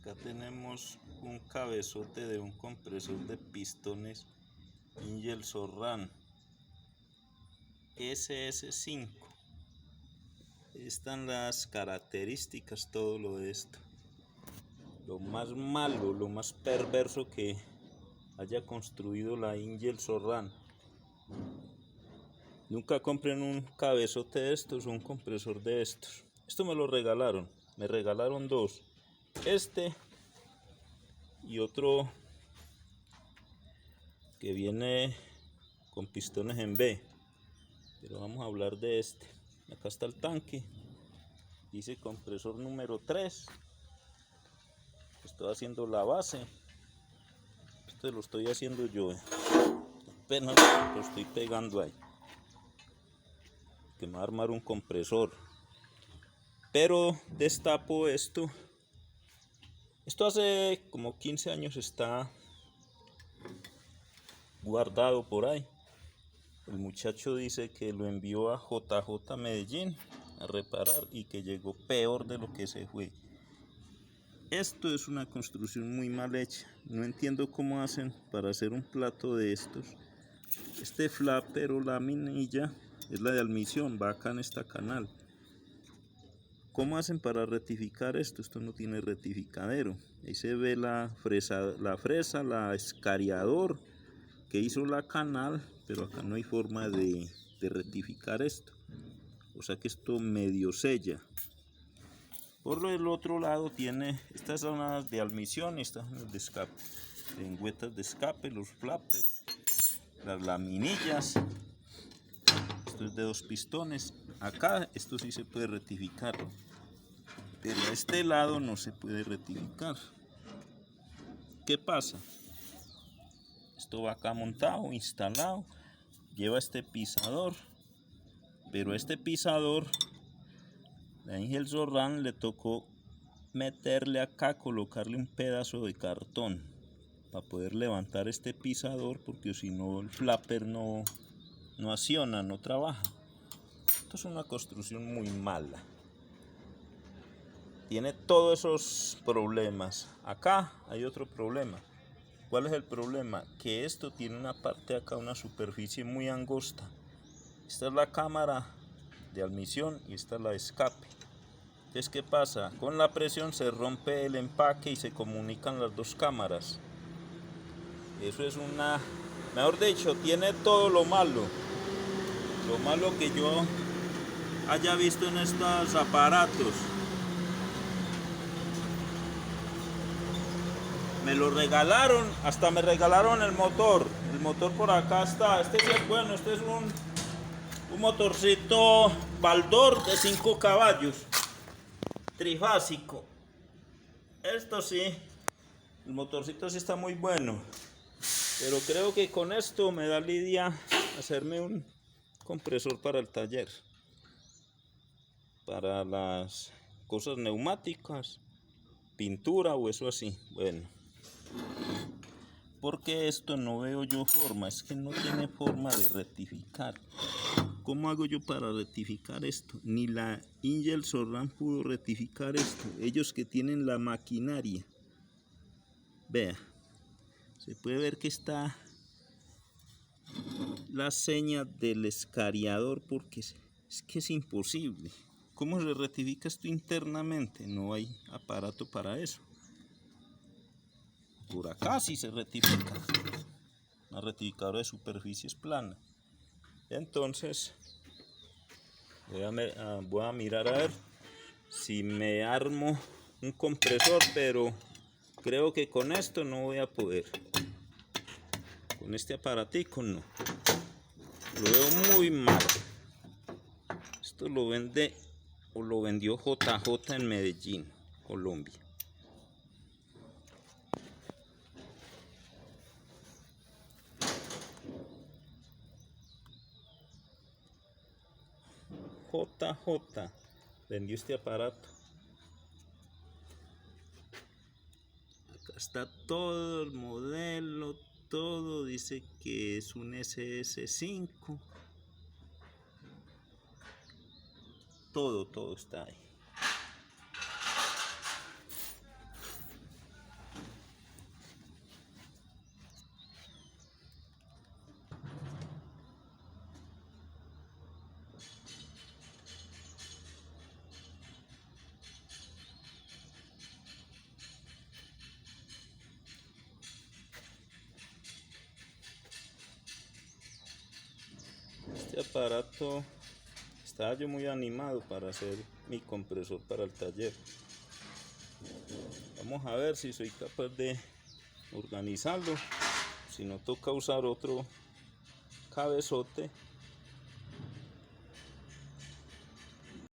Acá tenemos un cabezote de un compresor de pistones INGERSOLL RAND SS-5. Están las características, todo lo de esto. Lo más malo, lo más perverso que haya construido la INGERSOLL RAND. Nunca compren un cabezote de estos o un compresor de estos. Esto me lo regalaron. Me regalaron dos. Este y otro que viene con pistones en B. Pero vamos a hablar de este. Acá está el tanque. Dice compresor número 3. Estoy haciendo la base. Este lo estoy haciendo yo. Apenas lo estoy pegando ahí. Que me va a armar un compresor. Pero destapo esto. Esto hace como 15 años está guardado por ahí. El muchacho dice que lo envió a JJ Medellín a reparar y que llegó peor de lo que se fue. Esto es una construcción muy mal hecha. No entiendo cómo hacen para hacer un plato de estos. Este flapper o laminilla es la de admisión, va acá en esta canal. ¿Cómo hacen para rectificar esto? Esto no tiene rectificadero. Ahí se ve la fresa, la escariador que hizo la canal, pero acá no hay forma de rectificar esto. O sea que esto medio sella. Por el otro lado tiene estas zonas de admisión y estas zonas de escape. Lengüetas de escape, los flappers, las laminillas. Esto es de 2 pistones. Acá esto sí se puede rectificar. Pero a este lado no se puede rectificar. ¿Qué pasa? Esto va acá montado, instalado. Lleva este pisador. Pero este pisador, la INGERSOLL RAND le tocó meterle acá, colocarle un pedazo de cartón para poder levantar este pisador, porque si no el flapper no acciona, no trabaja. Esto es una construcción muy mala. Tiene todos esos problemas. Acá hay otro problema. ¿Cuál es el problema? Que esto tiene una parte acá, una superficie muy angosta. Esta es la cámara de admisión y esta es la de escape. Entonces, ¿qué pasa? Con la presión se rompe el empaque y se comunican las dos cámaras. Eso es una... Mejor dicho, tiene todo lo malo. Lo malo que yo haya visto en estos aparatos. Me lo regalaron, hasta me regalaron el motor. El motor por acá está. Este sí es bueno, este es un motorcito Baldor de 5 caballos. Trifásico. Esto sí, el motorcito sí está muy bueno. Pero creo que con esto me da lidia hacerme un compresor para el taller. Para las cosas neumáticas, pintura o eso así. Bueno. Porque esto no veo yo forma, es que no tiene forma de rectificar. ¿Cómo hago yo para rectificar esto? Ni la INGERSOLL RAND pudo rectificar esto. Ellos que tienen la maquinaria. Vea, se puede ver que está la seña del escariador, porque es que es imposible. ¿Cómo se rectifica esto internamente? No hay aparato para eso. Por acá sí se rectifica. Una rectificadora de superficies plana. Entonces voy a mirar a ver si me armo un compresor, pero creo que con esto no voy a poder. Con este aparatico no. Lo veo muy mal. Esto lo vende o lo vendió JJ en Medellín, Colombia. JJ vendió este aparato. Acá está todo el modelo, todo dice que es un SS-5. Todo está ahí. Este aparato, estaba yo muy animado para hacer mi compresor para el taller. Vamos a ver si soy capaz de organizarlo. Si no, toca usar otro cabezote